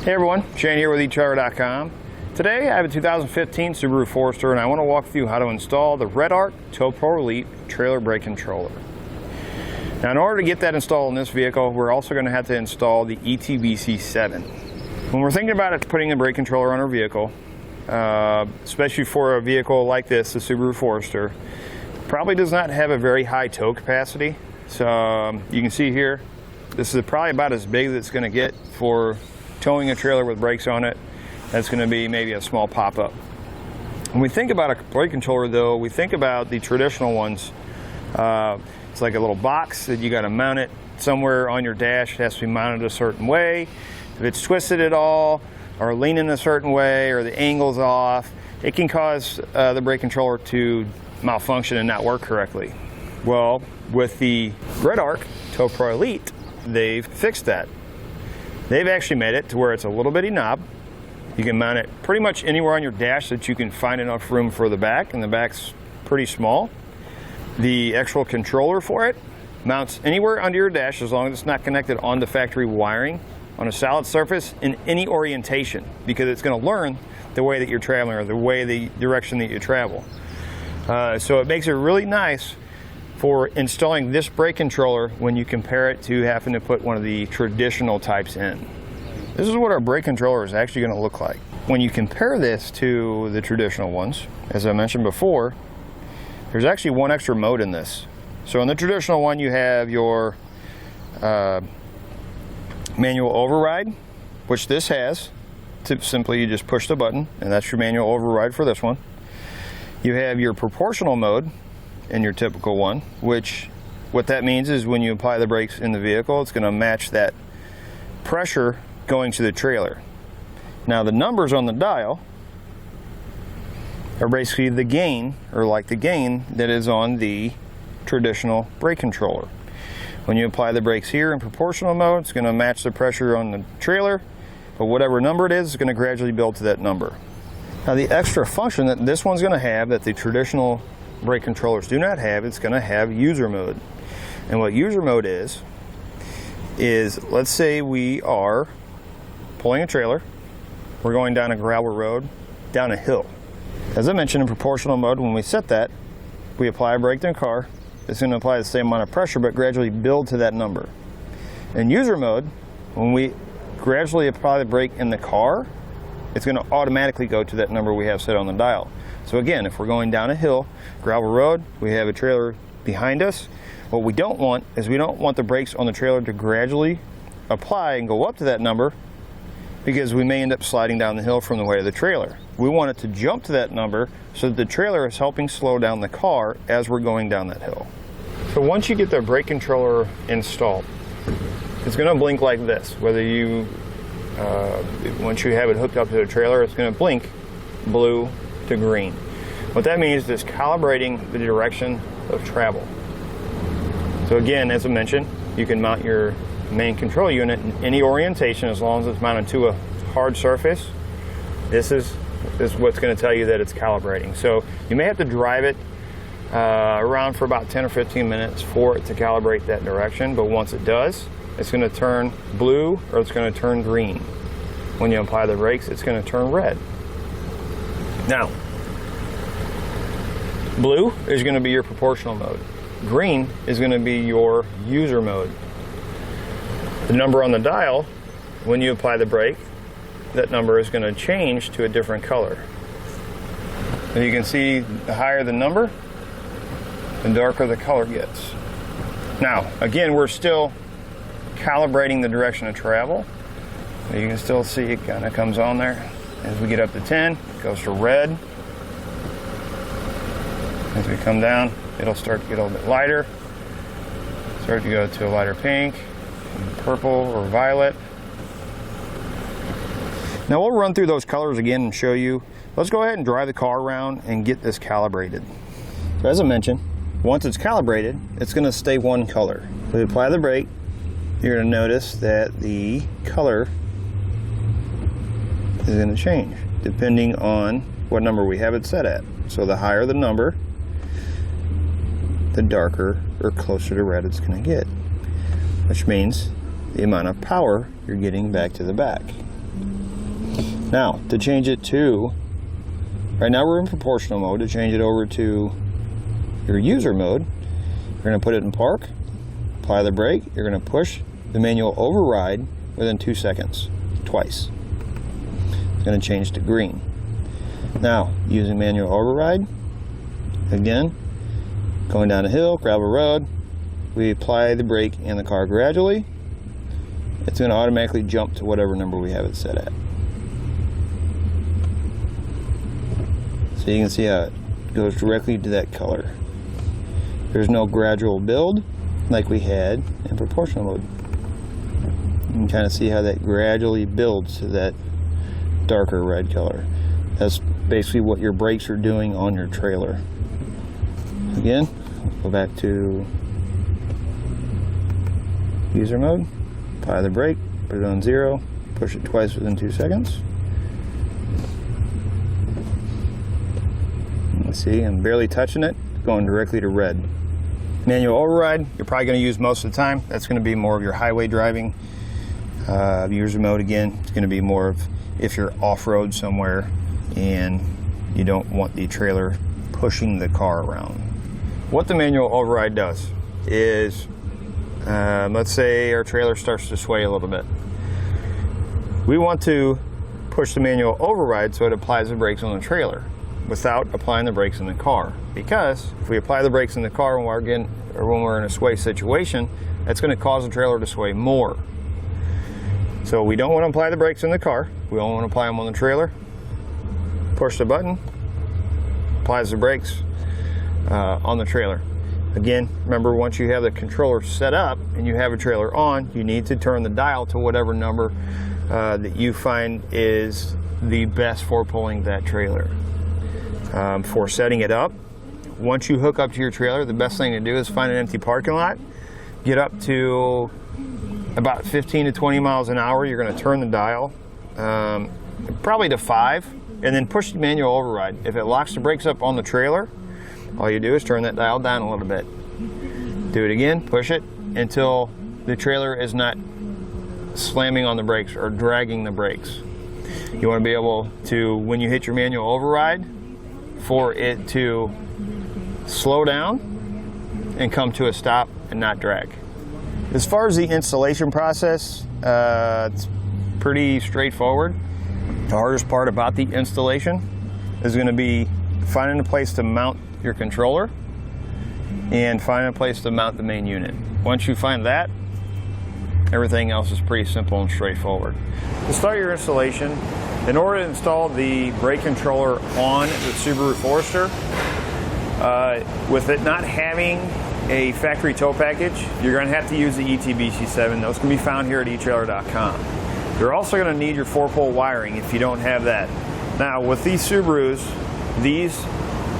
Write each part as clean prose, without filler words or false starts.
Hey everyone, Shane here with eTrailer.com. Today I have a 2015 Subaru Forester and I want to walk through how to install the Redarc Tow-Pro Elite Trailer Brake Controller. Now in order to get that installed in this vehicle, we're also going to have to install the ETBC7. When we're thinking about brake controller on our vehicle, especially for a vehicle like this, the Subaru Forester, probably does not have a very high tow capacity. So you can see here, this is probably about as big as it's going to get for towing a trailer with brakes on it. That's going to be maybe a small pop-up. When we think about a brake controller though, we think about the traditional ones. It's like a little box that you got to mount it somewhere on your dash. It has to be mounted a certain way. If it's twisted at all or leaning a certain way or the angle's off, it can cause the brake controller to malfunction and not work correctly. Well, with the Redarc Tow-Pro Elite, they've fixed that. They've actually made it to where it's a little bitty knob. You can mount it pretty much anywhere on your dash that you can find enough room for the back, and the back's pretty small. The actual controller for it mounts anywhere under your dash as long as it's not connected onto factory wiring on a solid surface in any orientation, because it's going to learn the way that you're traveling or the direction that you travel. So it makes it really nice for installing this brake controller when you compare it to having to put one of the traditional types in. This is what our brake controller is actually going to look like. When you compare this to the traditional ones, as I mentioned before, there's actually one extra mode in this. So in the traditional one you have your manual override, which this has. Simply you just push the button and that's your manual override for this one. You have your proportional mode in your typical one, which what that means is when you apply the brakes in the vehicle, it's going to match that pressure going to the trailer. Now the numbers on the dial are basically the gain, or like the gain that is on the traditional brake controller. When you apply the brakes here in proportional mode, it's going to match the pressure on the trailer, but whatever number it is, it's going to gradually build to that number. Now the extra function that this one's going to have that the traditional brake controllers do not have, it's going to have user mode. And what user mode is let's say we are pulling a trailer, we're going down a gravel road, down a hill. As I mentioned, in proportional mode, when we set that, we apply a brake to the car, it's going to apply the same amount of pressure but gradually build to that number. In user mode, when we gradually apply the brake in the car, it's going to automatically go to that number we have set on the dial. So again, if we're going down a hill, gravel road, we have a trailer behind us, what we don't want is we don't want the brakes on the trailer to gradually apply and go up to that number, because we may end up sliding down the hill from the weight of the trailer. We want it to jump to that number so that the trailer is helping slow down the car as we're going down that hill. So once you get the brake controller installed, it's going to blink like this. Whether you, once you have it hooked up to the trailer, it's going to blink blue to green. What that means is calibrating the direction of travel. So again, as I mentioned, you can mount your main control unit in any orientation as long as it's mounted to a hard surface. This is what's going to tell you that it's calibrating. So you may have to drive it around for about 10 or 15 minutes for it to calibrate that direction, but once it does, it's going to turn blue or it's going to turn green. When you apply the brakes, it's going to turn red. Now, blue is going to be your proportional mode. Green is going to be your user mode. The number on the dial, when you apply the brake, that number is going to change to a different color. And you can see the higher the number, the darker the color gets. Now, again, we're still calibrating the direction of travel. You can still see it kind of comes on there. As we get up to 10, it goes to red. As we come down, it'll start to get a little bit lighter. Start to go to a lighter pink, purple or violet. Now we'll run through those colors again and show you. Let's go ahead and drive the car around and get this calibrated. So as I mentioned, once it's calibrated, it's going to stay one color. When we apply the brake, you're going to notice that the color is going to change depending on what number we have it set at. So the higher the number, the darker or closer to red it's going to get, which means the amount of power you're getting back to the back. Now, to change it to, right now we're in proportional mode. To change it over to your user mode, you're going to put it in park, apply the brake, you're going to push the manual override within 2 seconds, twice. It's going to change to green. Now, using manual override, again, going down a hill, gravel road, we apply the brake in the car gradually. It's going to automatically jump to whatever number we have it set at. So you can see how it goes directly to that color. There's no gradual build like we had in proportional mode. You can kind of see how that gradually builds to that darker red color. That's basically what your brakes are doing on your trailer. Again, go back to user mode, apply the brake, put it on 0, push it twice within 2 seconds. Let's see, I'm barely touching it, going directly to red. Manual override, you're probably going to use most of the time. That's going to be more of your highway driving. User mode, again, it's going to be more of if you're off-road somewhere and you don't want the trailer pushing the car around. What the manual override does is, let's say our trailer starts to sway a little bit. We want to push the manual override so it applies the brakes on the trailer without applying the brakes in the car. Because if we apply the brakes in the car when we're in a sway situation, that's going to cause the trailer to sway more. So we don't want to apply the brakes in the car. We only want to apply them on the trailer. Push the button, applies the brakes on the trailer. Again, remember, once you have the controller set up and you have a trailer on, you need to turn the dial to whatever number that you find is the best for pulling that trailer. For setting it up, once you hook up to your trailer, the best thing to do is find an empty parking lot, get up to about 15 to 20 miles an hour. You're going to turn the dial probably to 5, and then push the manual override. If it locks the brakes up on the trailer, all you do is turn that dial down a little bit. Do it again, push it until the trailer is not slamming on the brakes or dragging the brakes. You want to be able to, when you hit your manual override, for it to slow down and come to a stop and not drag. As far as the installation process, it's pretty straightforward. The hardest part about the installation is going to be finding a place to mount your controller and finding a place to mount the main unit. Once you find that, everything else is pretty simple and straightforward. To start your installation, in order to install the brake controller on the Subaru Forester, with it not having a factory tow package, you're going to have to use the ETBC7. Those can be found here at eTrailer.com. You're also going to need your 4-pole wiring if you don't have that. Now, with these Subarus, these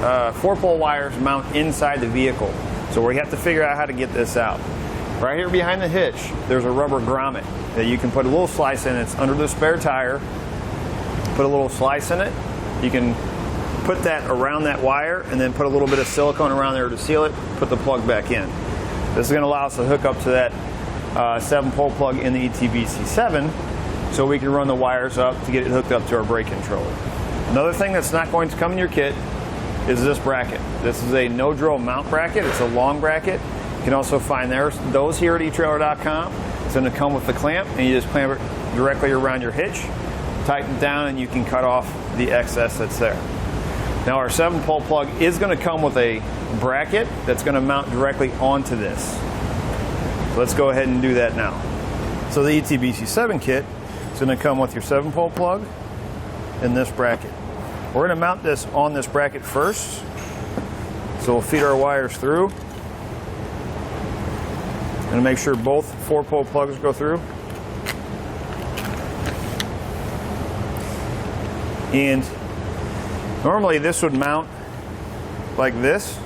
4-pole wires mount inside the vehicle, so we have to figure out how to get this out. Right here behind the hitch, there's a rubber grommet that you can put a little slice in. It's under the spare tire. Put a little slice in it. You can put that around that wire and then put a little bit of silicone around there to seal it, put the plug back in. This is going to allow us to hook up to that 7-pole plug in the ETBC7 so we can run the wires up to get it hooked up to our brake controller. Another thing that's not going to come in your kit is this bracket. This is a no-drill mount bracket. It's a long bracket. You can also find those here at eTrailer.com. It's going to come with the clamp, and you just clamp it directly around your hitch, tighten it down, and you can cut off the excess that's there. Now, our 7-pole plug is going to come with a bracket that's going to mount directly onto this. So let's go ahead and do that now. So the ETBC7 kit is going to come with your 7-pole plug and this bracket. We're going to mount this on this bracket first. So we'll feed our wires through and make sure both 4-pole plugs go through. And normally this would mount like this,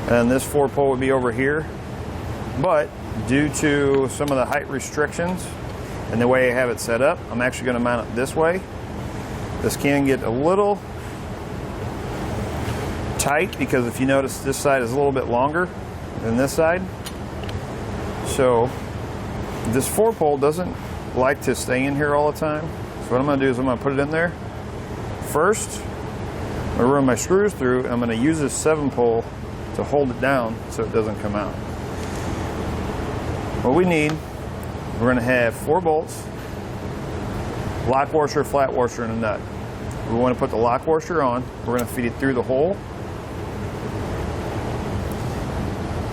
and this 4-pole would be over here. But due to some of the height restrictions and the way I have it set up, I'm actually going to mount it this way. This can get a little tight because if you notice, this side is a little bit longer than this side. So this 4-pole doesn't like to stay in here all the time. So what I'm going to do is I'm going to put it in there. First, I'm going to run my screws through, and I'm going to use this 7-pull to hold it down so it doesn't come out. What we need, we're going to have 4 bolts, lock washer, flat washer, and a nut. We want to put the lock washer on. We're going to feed it through the hole.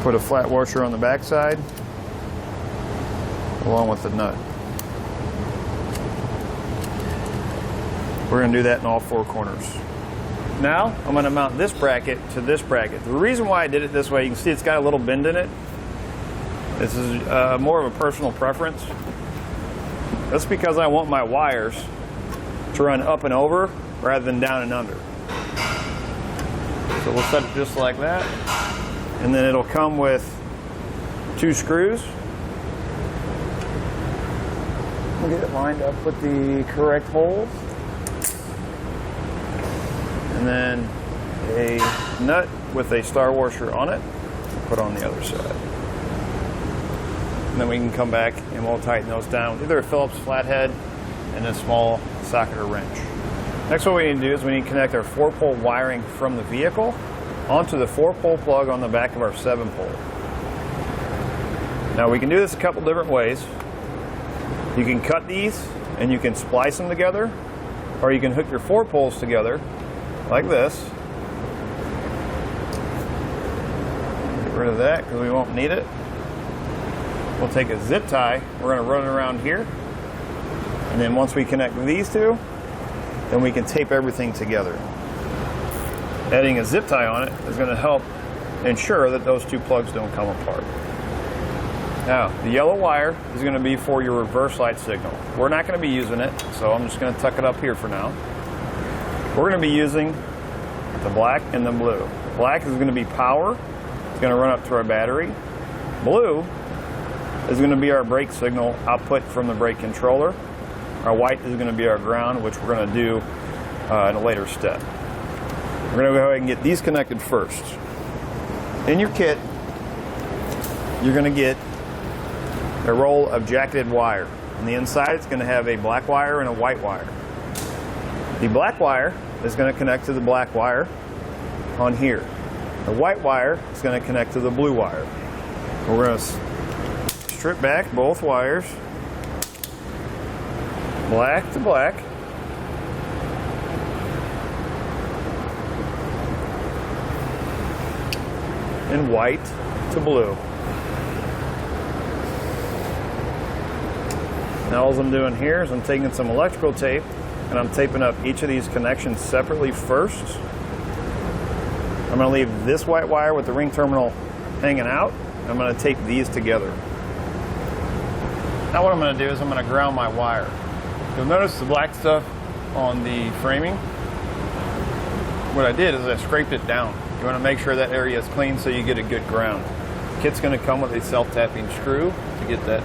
Put a flat washer on the back side, along with the nut. We're going to do that in all 4 corners. Now, I'm going to mount this bracket to this bracket. The reason why I did it this way, you can see it's got a little bend in it. This is more of a personal preference. That's because I want my wires to run up and over rather than down and under. So we'll set it just like that. And then it'll come with 2 screws. We'll get it lined up with the correct holes. And then a nut with a star washer on it, put on the other side. And then we can come back and we'll tighten those down with either a Phillips flathead and a small socket or wrench. Next, what we need to do is we need to connect our 4-pole wiring from the vehicle onto the 4-pole plug on the back of our 7-pole. Now we can do this a couple different ways. You can cut these and you can splice them together, or you can hook your 4 poles together like this. Get rid of that because we won't need it. We'll take a zip tie, we're going to run it around here, and then once we connect these 2, then we can tape everything together. Adding a zip tie on it is going to help ensure that those 2 plugs don't come apart. Now, the yellow wire is going to be for your reverse light signal. We're not going to be using it, so I'm just going to tuck it up here for now. We're going to be using the black and the blue. Black is going to be power. It's going to run up to our battery. Blue is going to be our brake signal output from the brake controller. Our white is going to be our ground, which we're going to do in a later step. We're going to go ahead and get these connected first. In your kit, you're going to get a roll of jacketed wire. On the inside, it's going to have a black wire and a white wire. The black wire is going to connect to the black wire on here. The white wire is going to connect to the blue wire. We're going to strip back both wires, black to black, and white to blue. Now all I'm doing here is I'm taking some electrical tape and I'm taping up each of these connections separately first. I'm going to leave this white wire with the ring terminal hanging out. I'm going to tape these together. Now what I'm going to do is I'm going to ground my wire. You'll notice the black stuff on the framing. What I did is I scraped it down. You want to make sure that area is clean so you get a good ground. The kit's going to come with a self-tapping screw to get that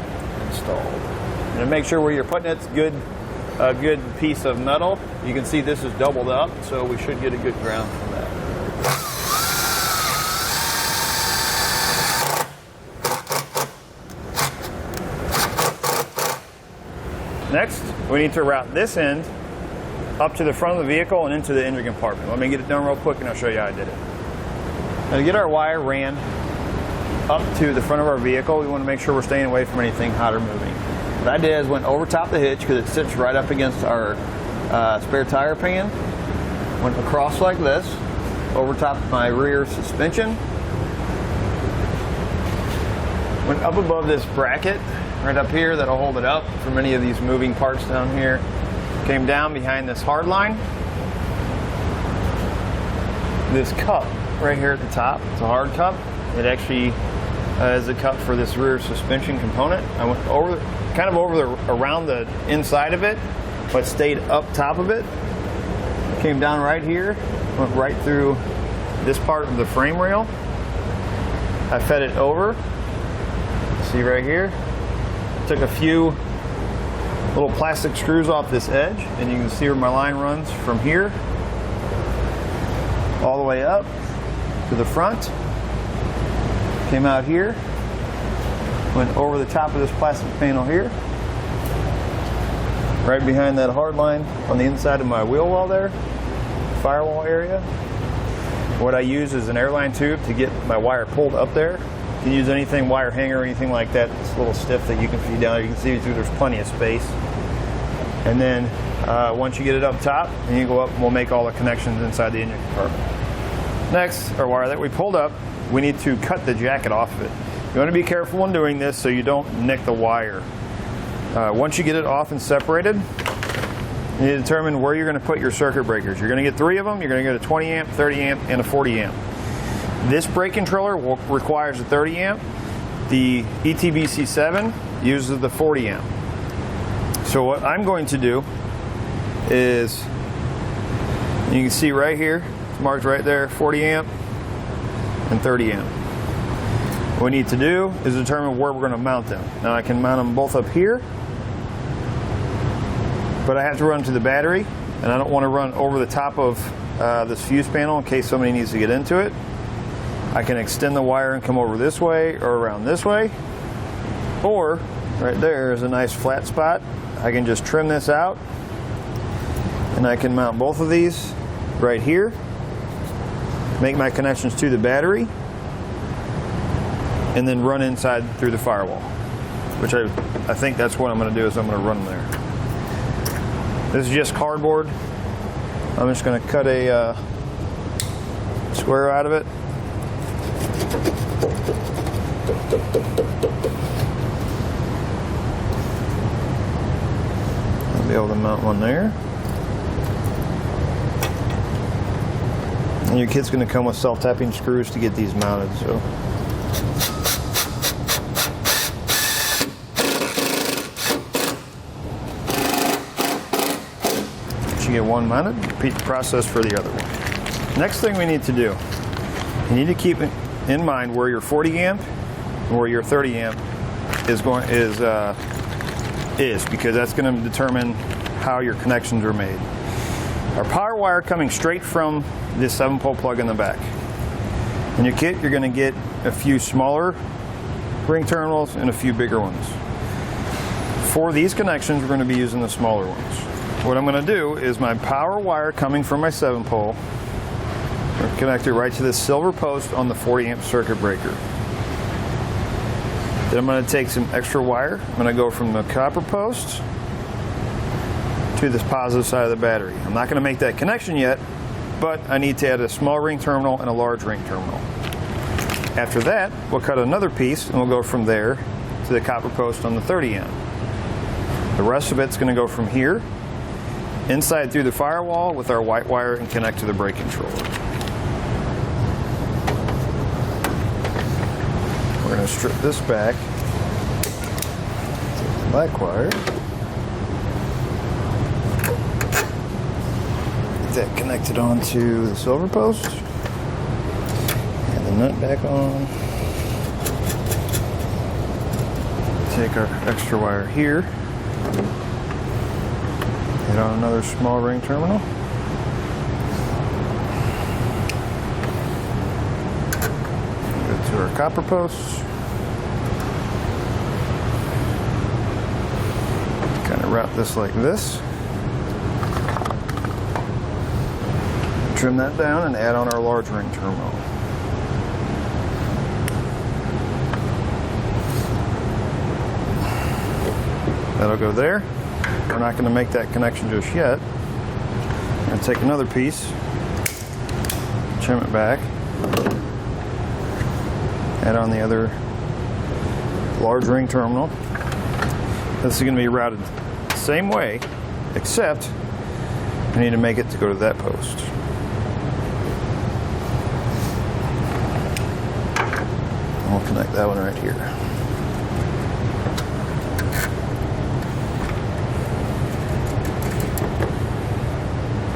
installed. And to make sure where you're putting it's a good piece of metal. You can see this is doubled up, so we should get a good ground from that. Next, we need to route this end up to the front of the vehicle and into the engine compartment. Let me get it done real quick and I'll show you how I did it. Now to get our wire ran up to the front of our vehicle, we want to make sure we're staying away from anything hot or moving. What I did is went over top the hitch because it sits right up against our spare tire pan. Went across like this, over top of my rear suspension. Went up above this bracket, right up here that'll hold it up from any of these moving parts down here. Came down behind this hard line. This cup right here at the top, it's a hard cup. It actually is a cup for this rear suspension component. I went over, around the inside of it, but stayed up top of it. Came down right here, went right through this part of the frame rail. I fed it over. See right here? Took a few little plastic screws off this edge, and you can see where my line runs from here all the way up to the front. Came out here, went over the top of this plastic panel here, right behind that hard line on the inside of my wheel well there, firewall area. What I use is an airline tube to get my wire pulled up there. You can use anything, wire hanger or anything like that. It's a little stiff that you can feed down. You can see there's plenty of space. And then once you get it up top, and you go up, and we'll make all the connections inside the engine compartment. Next, our wire that we pulled up, we need to cut the jacket off of it. You want to be careful when doing this so you don't nick the wire. Once you get it off and separated, you need to determine where you're going to put your circuit breakers. You're going to get 3 of them. You're going to get a 20 amp, 30 amp, and a 40 amp. This brake controller requires a 30 amp. The ETBC7 uses the 40 amp. So what I'm going to do is, you can see right here, it's marked right there, 40 amp and 30 amp. What we need to do is determine where we're going to mount them. Now I can mount them both up here, but I have to run to the battery, and I don't want to run over the top of this fuse panel in case somebody needs to get into it. I can extend the wire and come over this way or around this way, or right there is a nice flat spot. I can just trim this out, and I can mount both of these right here, make my connections to the battery, and then run inside through the firewall, which I think that's what I'm going to do, is I'm going to run them there. This is just cardboard. I'm just going to cut a square out of it. I'll be able to mount one there. And your kit's going to come with self-tapping screws to get these mounted. So. You get one mounted, repeat the process for the other one. Next thing we need to do, you need to keep in mind where your 40 amp and where your 30 amp is because that's going to determine how your connections are made. Our power wire coming straight from this 7-pole plug in the back. In your kit, you're going to get a few smaller ring terminals and a few bigger ones. For these connections, we're going to be using the smaller ones. What I'm going to do is my power wire coming from my 7-pole, connect it right to this silver post on the 40 amp circuit breaker. Then I'm going to take some extra wire. I'm going to go from the copper post to this positive side of the battery. I'm not going to make that connection yet, but I need to add a small ring terminal and a large ring terminal. After that, we'll cut another piece and we'll go from there to the copper post on the 30 amp. The rest of it's going to go from here inside through the firewall with our white wire and connect to the brake controller. We're going to strip this back, take the black wire, get that connected onto the silver post, and the nut back on. Take our extra wire here, get on another small ring terminal. Go to our copper posts. Kind of wrap this like this. Trim that down and add on our large ring terminal. That'll go there. We're not going to make that connection just yet. I'm going to take another piece, trim it back, add on the other large ring terminal. This is going to be routed the same way, except I need to make it to go to that post. And we'll connect that one right here.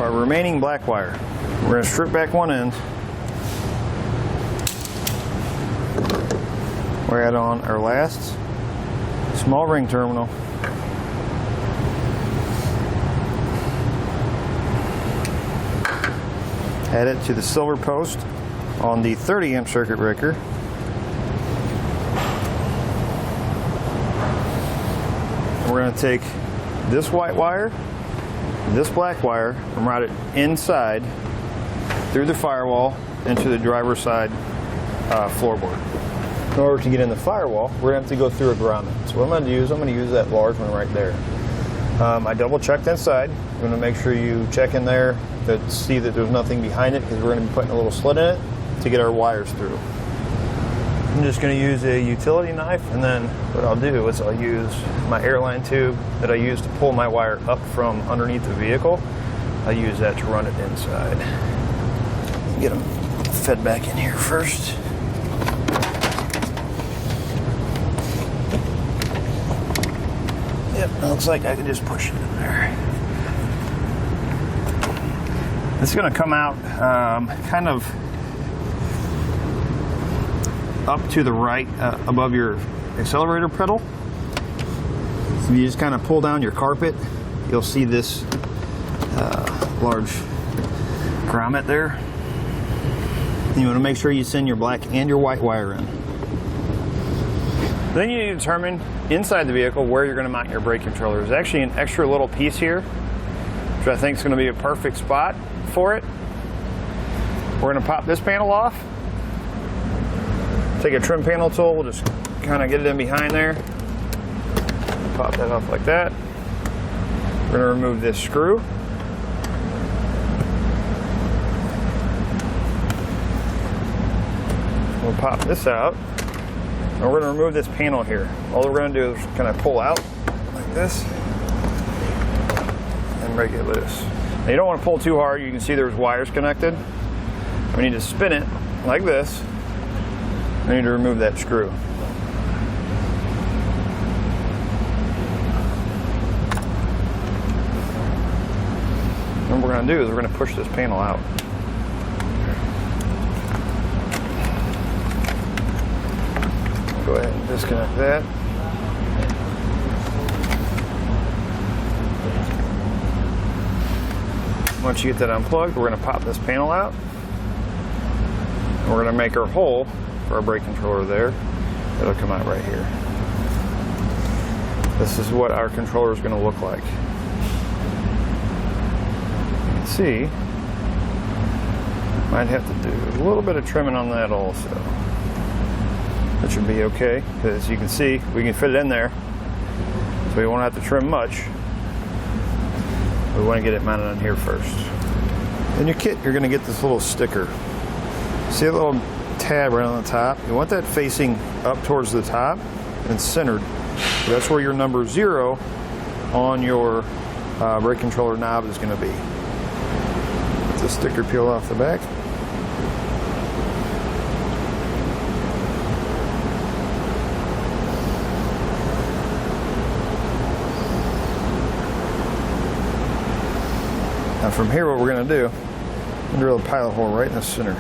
Our remaining black wire, we're going to strip back one end. We'll add on our last small ring terminal. Add it to the silver post on the 30 amp circuit breaker. We're going to take this white wire, this black wire, and route it inside through the firewall into the driver's side floorboard. In order to get in the firewall, we're going to have to go through a grommet. So what I'm going to do is I'm going to use that large one right there. I double checked inside. I'm going to make sure you check in there to see that there's nothing behind it, because we're going to be putting a little slit in it to get our wires through. I'm just going to use a utility knife, and then what I'll do is I'll use my airline tube that I use to pull my wire up from underneath the vehicle. I'll use that to run it inside. Get them fed back in here first. Yep, looks like I can just push it in there. It's going to come out kind of up to the right above your accelerator pedal. So you just kind of pull down your carpet, you'll see this large grommet there. And you want to make sure you send your black and your white wire in. Then you need to determine inside the vehicle where you're going to mount your brake controller. There's actually an extra little piece here, which I think is going to be a perfect spot for it. We're going to pop this panel off. Take a trim panel tool, we'll just kind of get it in behind there. Pop that off like that. We're going to remove this screw. We'll pop this out. And we're going to remove this panel here. All we're going to do is kind of pull out like this and break it loose. Now you don't want to pull too hard. You can see there's wires connected. We need to spin it like this. I need to remove that screw. And what we're going to do is we're going to push this panel out. Go ahead and disconnect that. Once you get that unplugged, we're going to pop this panel out. And we're going to make our hole for our brake controller there. It'll come out right here. This is what our controller is going to look like. You can see, might have to do a little bit of trimming on that also. That should be okay, because as you can see, we can fit it in there, so we won't have to trim much. We want to get it mounted on here first. In your kit, you're going to get this little sticker. See a little tab right on the top? You want that facing up towards the top and centered. So that's where your number 0 on your brake controller knob is going to be. Let the sticker peel off the back. Now from here, what we're going to do, drill a pilot hole right in the center.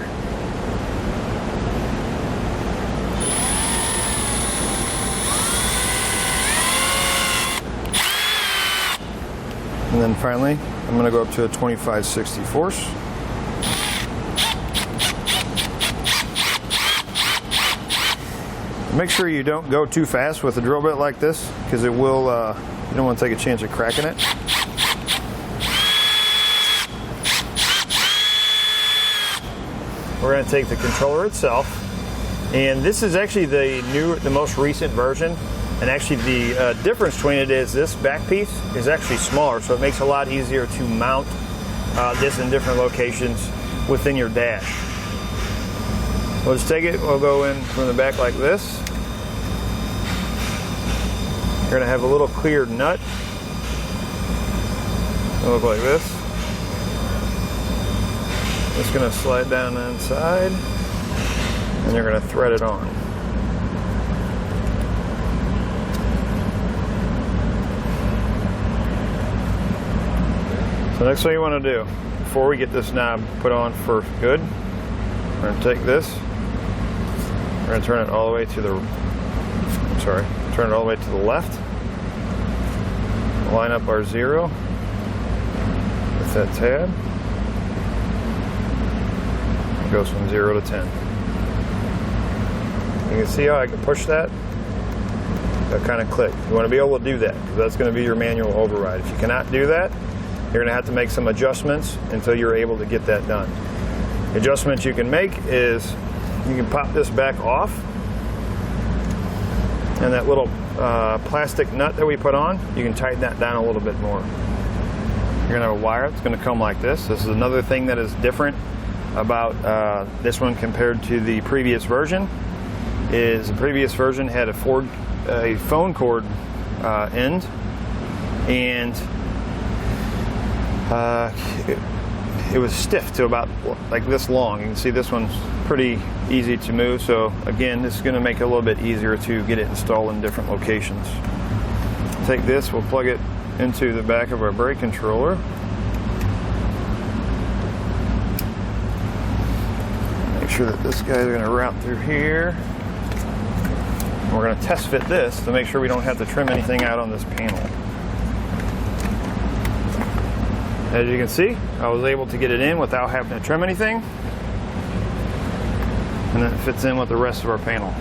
And then finally, I'm going to go up to a 25/64. Make sure you don't go too fast with a drill bit like this, because it will, you don't want to take a chance of cracking it. We're going to take the controller itself, and this is actually the most recent version. And actually the difference between it is this back piece is actually smaller, so it makes it a lot easier to mount this in different locations within your dash. We'll just take it, we'll go in from the back like this. You're going to have a little cleared nut. It'll look like this. It's going to slide down the inside, and you're going to thread it on. So next thing you want to do, before we get this knob put on for good, we're going to take this, we're going to turn it all the way to the, turn it all the way to the left, line up our 0 with that tab. It goes from 0 to 10. You can see how I can push that. kind of click. You want to be able to do that, because that's going to be your manual override. If you cannot do that, you're going to have to make some adjustments until you're able to get that done. The adjustments you can make is you can pop this back off, and that little plastic nut that we put on, you can tighten that down a little bit more. You're going to have a wire that's going to come like this. This is another thing that is different about this one compared to the previous version. Is the previous version had a phone cord end, and it was stiff to about like this long. You can see this one's pretty easy to move, so again, this is going to make it a little bit easier to get it installed in different locations. Take this, we'll plug it into the back of our brake controller. Make sure that this guy's going to route through here. We're going to test fit this to make sure we don't have to trim anything out on this panel. As you can see, I was able to get it in without having to trim anything. And then it fits in with the rest of our panel.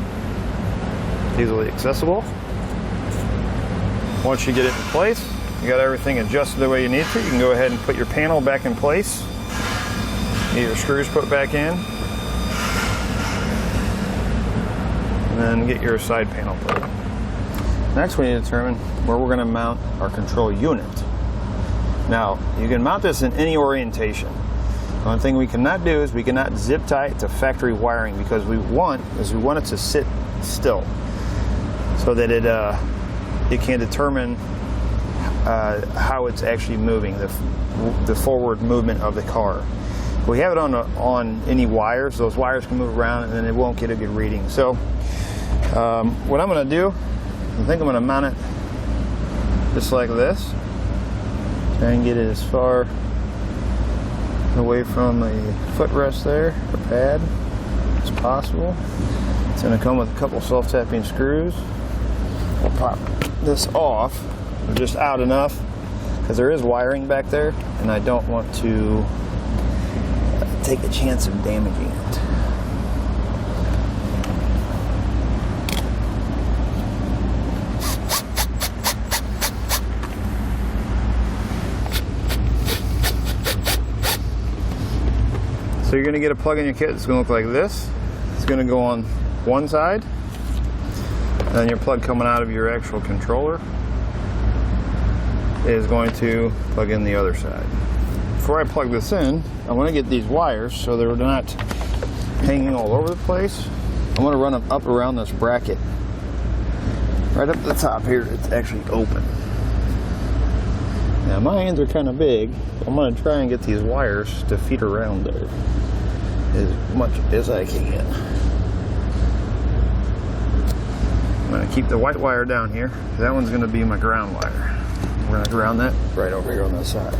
Easily accessible. Once you get it in place, you got everything adjusted the way you need to, you can go ahead and put your panel back in place. Get your screws put back in. And then get your side panel put in. Next, we need to determine where we're going to mount our control unit. Now, you can mount this in any orientation. The only thing we cannot do is we cannot zip tie it to factory wiring, because we want it to sit still so that it can determine how it's actually moving, the forward movement of the car. If we have it on any wires, those wires can move around and then it won't get a good reading. So what I'm going to do, I think I'm going to mount it just like this. Try and get it as far away from the footrest there, or pad, as possible. It's going to come with a couple self-tapping screws. We'll pop this off, just out enough, because there is wiring back there, and I don't want to take the chance of damaging it. So you're going to get a plug in your kit that's going to look like this. It's going to go on one side, and then your plug coming out of your actual controller is going to plug in the other side. Before I plug this in, I want to get these wires so they're not hanging all over the place. I want to run them up around this bracket. Right up at the top here, it's actually open. Now my hands are kind of big. I'm going to try and get these wires to feed around there as much as I can. I'm going to keep the white wire down here. That one's going to be my ground wire. I'm going to ground that right over here on the side.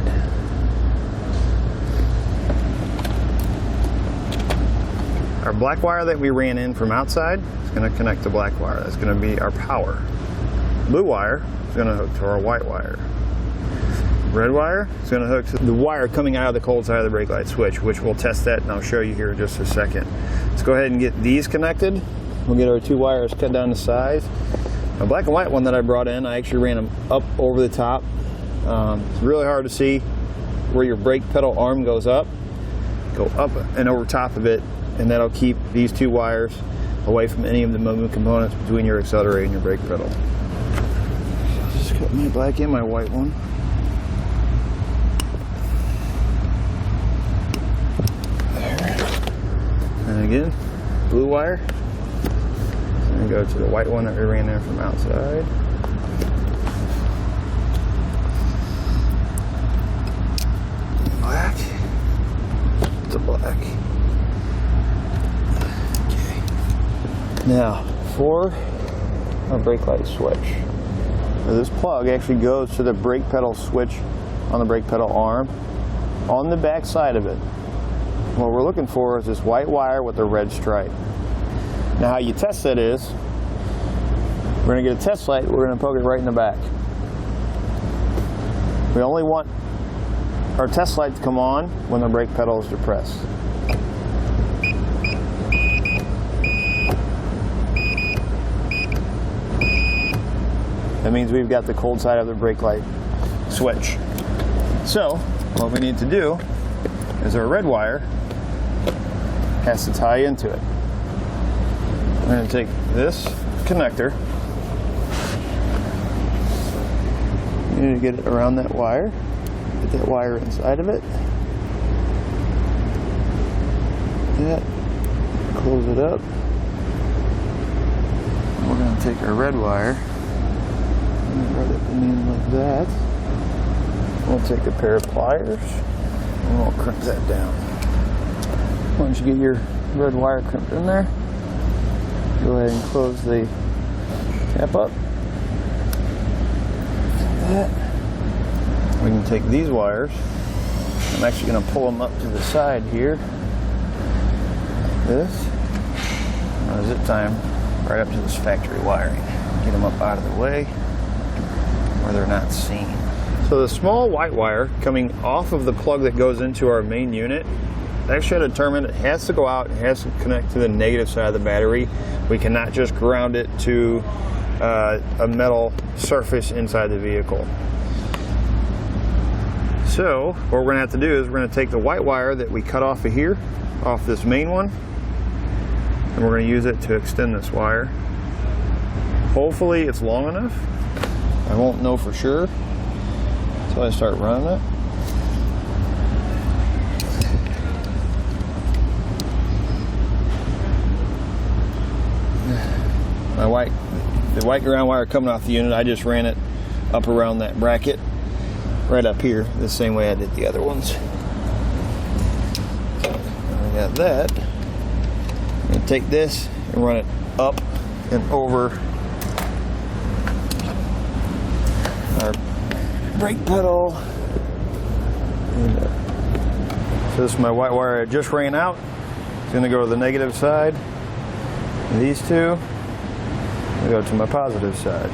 Our black wire that we ran in from outside is going to connect to black wire. That's going to be our power. Blue wire is going to hook to our white wire. Red wire is going to hook to the wire coming out of the cold side of the brake light switch, which we'll test that and I'll show you here in just a second. Let's go ahead and get these connected. We'll get our two wires cut down to size. The black and white one that I brought in, I actually ran them up over the top. It's really hard to see where your brake pedal arm goes up. Go up and over top of it, and that'll keep these two wires away from any of the moving components between your accelerator and your brake pedal. Just cut my black and my white one. And again, blue wire. And go to the white one that we ran there from outside. Black to black. Okay. Now, for our brake light switch. So this plug actually goes to the brake pedal switch on the brake pedal arm on the back side of it. What we're looking for is this white wire with a red stripe. Now how you test that is, we're going to get a test light, we're going to poke it right in the back. We only want our test light to come on when the brake pedal is depressed. that means we've got the cold side of the brake light switch. So what we need to do is our red wire has to tie into it. We're going to take this connector. You need to get it around that wire. Get that wire inside of it. That. Close it up. We're going to take our red wire and run it in like that. We'll take a pair of pliers and we'll crimp that down. Once you get your red wire crimped in there, go ahead and close the cap up. Like that. We can take these wires. I'm actually going to pull them up to the side here. Like this. Zip time right up to this factory wiring. Get them up out of the way where they're not seen. So the small white wire coming off of the plug that goes into our main unit, actually determined it has to go out, it has to connect to the negative side of the battery. We cannot just ground it to a metal surface inside the vehicle. So what we're going to have to do is we're going to take the white wire that we cut off of here, off this main one, and we're going to use it to extend this wire. Hopefully it's long enough. I won't know for sure until I start running it. The white ground wire coming off the unit, I just ran it up around that bracket right up here the same way I did the other ones. And I got that. I'm going to take this and run it up and over our brake pedal. So this is my white wire I just ran out. It's going to go to the negative side. And these two go to my positive side.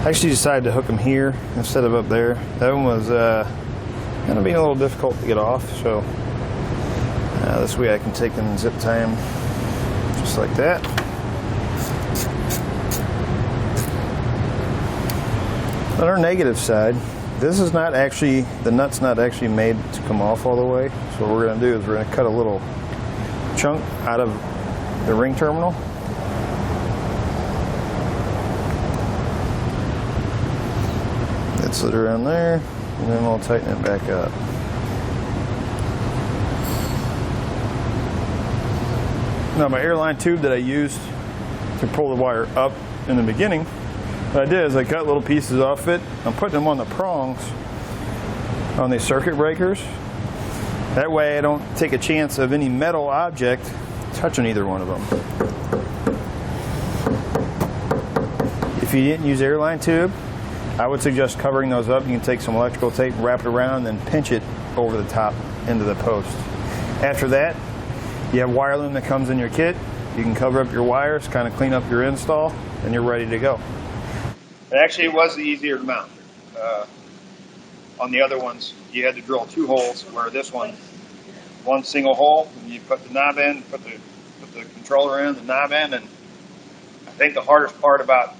I actually decided to hook them here instead of up there. That one was kind of being a little difficult to get off, so this way I can take them and zip tie them just like that. On our negative side, this is not actually, the nut's not actually made to come off all the way. So what we're going to do is we're going to cut a little chunk out of the ring terminal. Slid around there, and then we'll tighten it back up. Now my airline tube that I used to pull the wire up in the beginning, what I did is I cut little pieces off it. I'm putting them on the prongs on these circuit breakers. That way I don't take a chance of any metal object touching either one of them. If you didn't use airline tube, I would suggest covering those up. You can take some electrical tape, wrap it around, and then pinch it over the top into the post. After that, you have wire loom that comes in your kit. You can cover up your wires, kind of clean up your install, and you're ready to go. It actually was the easier to mount. On the other ones, you had to drill 2 holes, where this one single hole, and you put the knob in, put the controller in, the knob in, and I think the hardest part about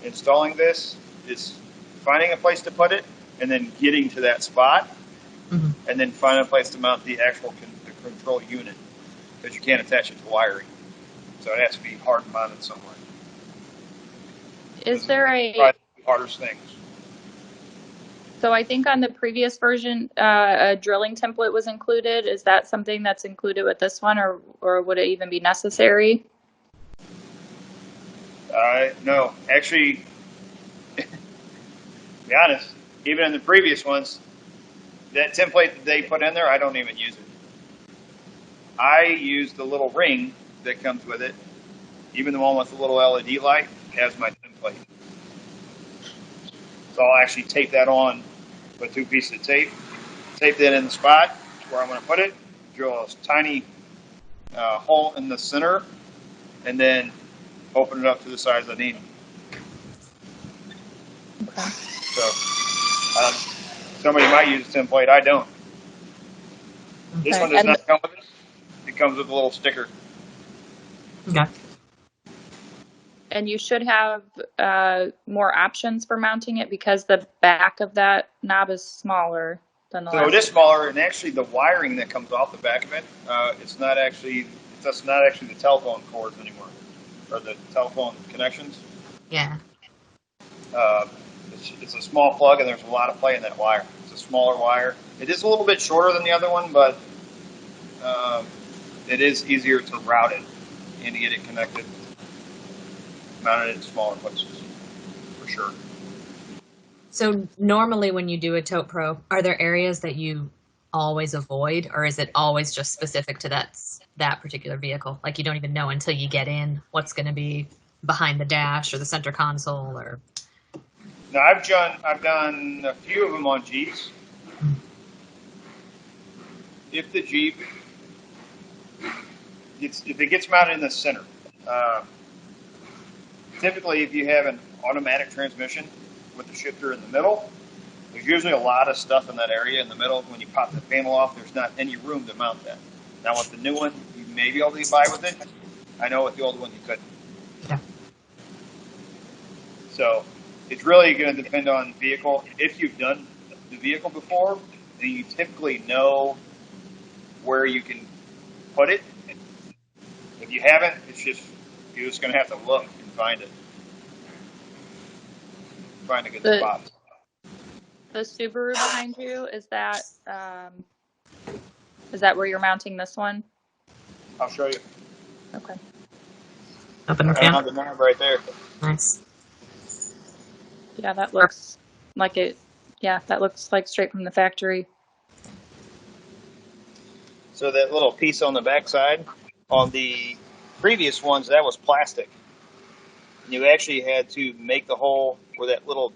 installing this is finding a place to put it and then getting to that spot, and then finding a place to mount the actual control unit, because you can't attach it to wiring. So it has to be hard mounted somewhere. Is there a the hardest things? So I think on the previous version, a drilling template was included. Is that something that's included with this one, or would it even be necessary? No, actually, to be honest, even in the previous ones, that template that they put in there, I don't even use it. I use the little ring that comes with it, even the one with the little LED light, as my template. So I'll actually tape that on with 2 pieces of tape, tape that in the spot where I'm going to put it, drill a tiny hole in the center, and then open it up to the size I need. Okay. So somebody might use a template. I don't. Okay. This one does not come with it. It comes with a little sticker. Okay. And you should have more options for mounting it because the back of that knob is smaller than the So last it is smaller, and actually the wiring that comes off the back of it, it's not actually the telephone cords anymore, or the telephone connections. Yeah. It's a small plug, and there's a lot of play in that wire. It's a smaller wire. It is a little bit shorter than the other one, but it is easier to route it and to get it connected, mounted in smaller places, for sure. So normally when you do a Tow-Pro, are there areas that you always avoid, or is it always just specific to that particular vehicle? Like you don't even know until you get in what's going to be behind the dash or the center console, or... Now I've done a few of them on Jeeps. If the Jeep, if it gets mounted in the center, typically if you have an automatic transmission with the shifter in the middle, there's usually a lot of stuff in that area in the middle. When you pop the panel off, there's not any room to mount that. Now with the new one, you may be able to get by with it. I know with the old one you couldn't. Yeah. So it's really going to depend on the vehicle. If you've done the vehicle before, then you typically know where you can put it. If you haven't, you're just going to have to look and find it. Find a good spot. The Subaru behind you, is that where you're mounting this one? I'll show you. Okay. Up in the I can. have the knob right there. Nice. Yeah, that looks like it. Yeah, that looks like straight from the factory. So that little piece on the backside, on the previous ones, that was plastic. You actually had to make the hole where that little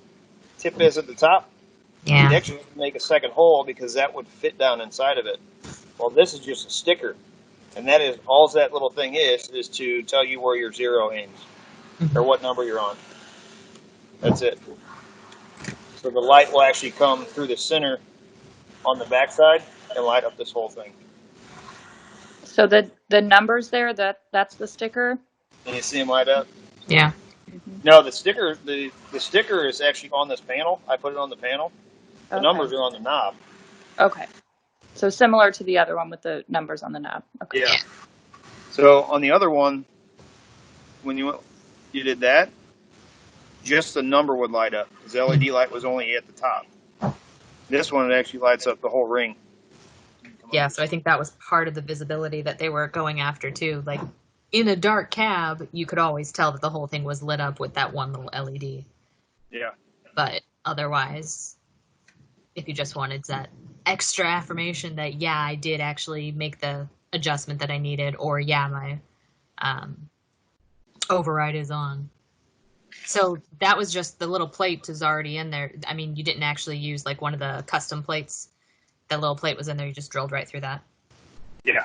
tip is at the top. Yeah. You'd actually make a second hole because that would fit down inside of it. Well, this is just a sticker, and that is all that little thing is to tell you where your zero aims or what number you're on. That's it. So the light will actually come through the center on the backside and light up this whole thing. So the numbers there, that's the sticker? And you see them light up? Yeah. No, the sticker is actually on this panel. I put it on the panel. The Okay. numbers are on the knob. Okay. So similar to the other one with the numbers on the knob. Okay. Yeah. So on the other one, when you did that, just the number would light up because the LED light was only at the top. This one, it actually lights up the whole ring. Yeah, so I think that was part of the visibility that they were going after too. Like in a dark cab, you could always tell that the whole thing was lit up with that one little LED. Yeah. But otherwise, if you just wanted that extra affirmation that, yeah, I did actually make the adjustment that I needed, or yeah, my override is on. So that was just the little plate is already in there. I mean, you didn't actually use like one of the custom plates. That little plate was in there. You just drilled right through that. Yeah.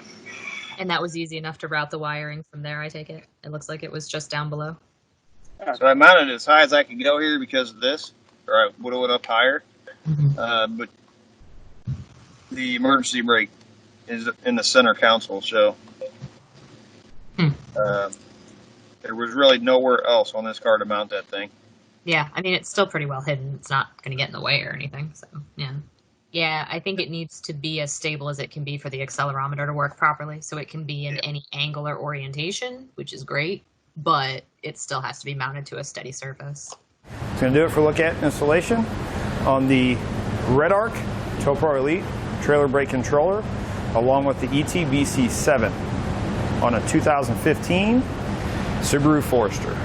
And that was easy enough to route the wiring from there, I take it. It looks like it was just down below. So I mounted it as high as I could go here because of this, or I would have went up higher. Mm-hmm. But the emergency brake is in the center console, so there was really nowhere else on this car to mount that thing. Yeah, I mean, it's still pretty well hidden. It's not going to get in the way or anything, so, yeah. Yeah, I think it needs to be as stable as it can be for the accelerometer to work properly, so it can be in any angle or orientation, which is great, but it still has to be mounted to a steady surface. It's going to do it for look at installation on the Redarc Tow-Pro Elite Trailer Brake Controller, along with the ETBC7 on a 2015 Subaru Forester.